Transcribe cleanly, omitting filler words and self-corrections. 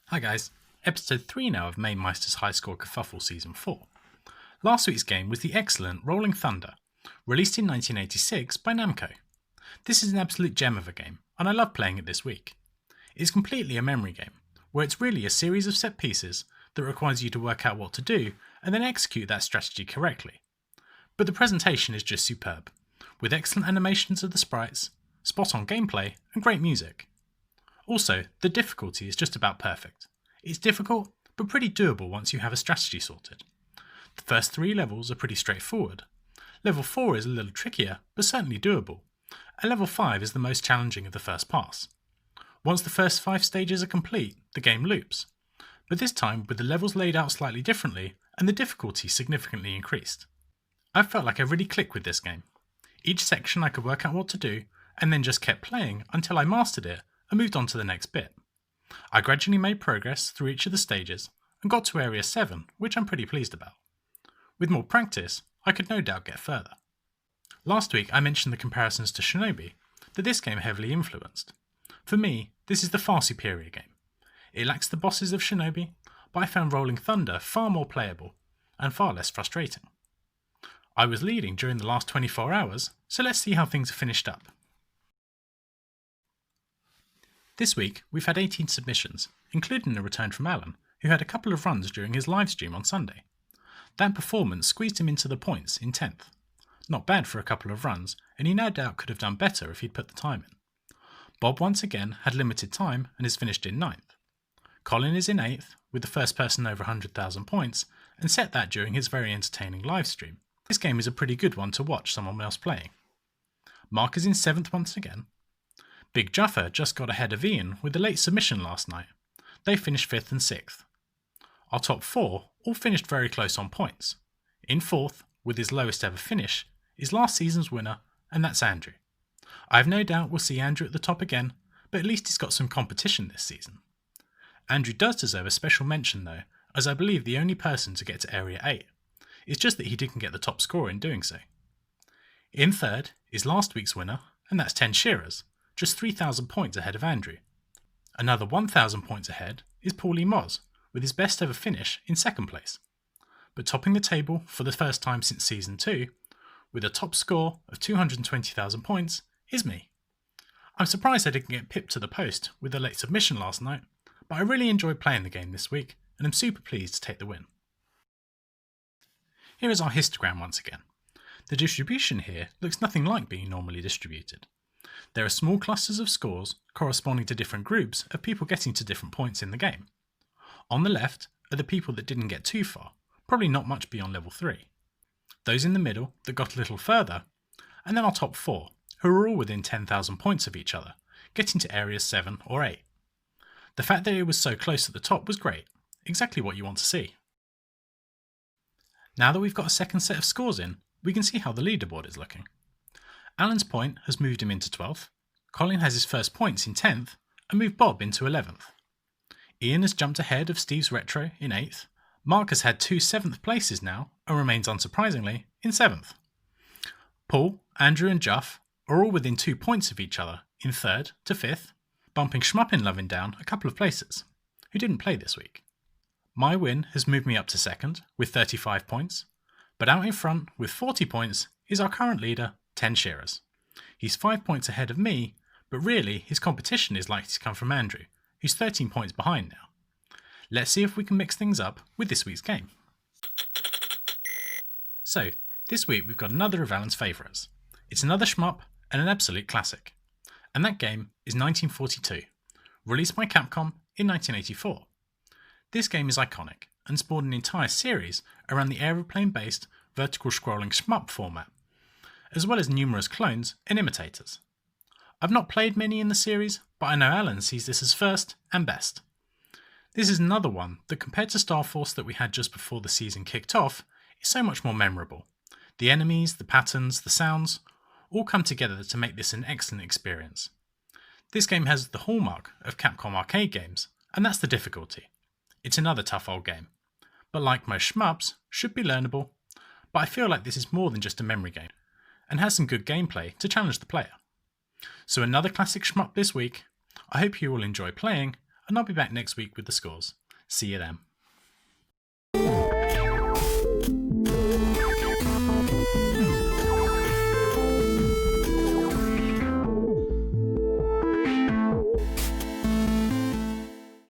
Hi guys, episode 3 now of Mamemeister's High Score Kerfuffle Season 4. Last week's game was the excellent Rolling Thunder, released in 1986 by Namco. This is an absolute gem of a game, and I love playing it this week. It is completely a memory game, where it's really a series of set pieces that requires you to work out what to do and then execute that strategy correctly. But the presentation is just superb, with excellent animations of the sprites, spot-on gameplay, and great music. Also, the difficulty is just about perfect. It's difficult, but pretty doable once you have a strategy sorted. The first 3 levels are pretty straightforward. Level 4 is a little trickier, but certainly doable. And level 5 is the most challenging of the first pass. Once the first 5 stages are complete, the game loops. But this time with the levels laid out slightly differently and the difficulty significantly increased. I felt like I really clicked with this game. Each section I could work out what to do, and then just kept playing until I mastered it and moved on to the next bit. I gradually made progress through each of the stages and got to area 7, which I'm pretty pleased about. With more practice, I could no doubt get further. Last week I mentioned the comparisons to Shinobi that this game heavily influenced. For me, this is the far superior game. It lacks the bosses of Shinobi, but I found Rolling Thunder far more playable and far less frustrating. I was leading during the last 24 hours, so let's see how things are finished up. This week, we've had 18 submissions, including a return from Alan, who had a couple of runs during his live stream on Sunday. That performance squeezed him into the points in 10th. Not bad for a couple of runs, and he no doubt could have done better if he'd put the time in. Bob once again had limited time and is finished in 9th. Colin is in 8th, with the first person over 100,000 points, and set that during his very entertaining live stream. This game is a pretty good one to watch someone else playing. Mark is in 7th once again. Big Juffer just got ahead of Ian with a late submission last night. They finished 5th and 6th. Our top 4 all finished very close on points. In 4th, with his lowest ever finish, is last season's winner, and that's Andrew. I have no doubt we'll see Andrew at the top again, but at least he's got some competition this season. Andrew does deserve a special mention though, as I believe the only person to get to Area 8. It's just that he didn't get the top score in doing so. In 3rd is last week's winner, and that's 10 Shearers, just 3,000 points ahead of Andrew. Another 1,000 points ahead is Paulie Moz, with his best ever finish in 2nd place. But topping the table for the first time since Season 2, with a top score of 220,000 points, is me. I'm surprised I didn't get pipped to the post with a late submission last night, but I really enjoyed playing the game this week, and I'm super pleased to take the win. Here is our histogram once again. The distribution here looks nothing like being normally distributed. There are small clusters of scores corresponding to different groups of people getting to different points in the game. On the left are the people that didn't get too far, probably not much beyond level 3. Those in the middle that got a little further, and then our top 4, who are all within 10,000 points of each other, getting to areas 7 or 8. The fact that it was so close at the top was great, exactly what you want to see. Now that we've got a second set of scores in, we can see how the leaderboard is looking. Alan's point has moved him into 12th, Colin has his first points in 10th, and moved Bob into 11th. Ian has jumped ahead of Steve's Retro in 8th, Mark has had 2 7th places now, and remains unsurprisingly in 7th. Paul, Andrew and Juff are all within 2 points of each other in 3rd to 5th, bumping Schmuppinlovin down a couple of places, who didn't play this week. My win has moved me up to 2nd with 35 points, but out in front with 40 points is our current leader, 10 Shearers. He's 5 points ahead of me, but really his competition is likely to come from Andrew, who's 13 points behind now. Let's see if we can mix things up with this week's game. So, this week we've got another of Alan's favourites. It's another shmup and an absolute classic. And that game is 1942, released by Capcom in 1984. This game is iconic and spawned an entire series around the aeroplane-based vertical scrolling shmup format, as well as numerous clones and imitators. I've not played many in the series, but I know Alan sees this as first and best. This is another one that, compared to Star Force that we had just before the season kicked off, is so much more memorable. The enemies, the patterns, the sounds, all come together to make this an excellent experience. This game has the hallmark of Capcom arcade games, and that's the difficulty. It's another tough old game, but like most shmups, should be learnable, but I feel like this is more than just a memory game, and has some good gameplay to challenge the player. So another classic shmup this week. I hope you all enjoy playing, and I'll be back next week with the scores. See you then.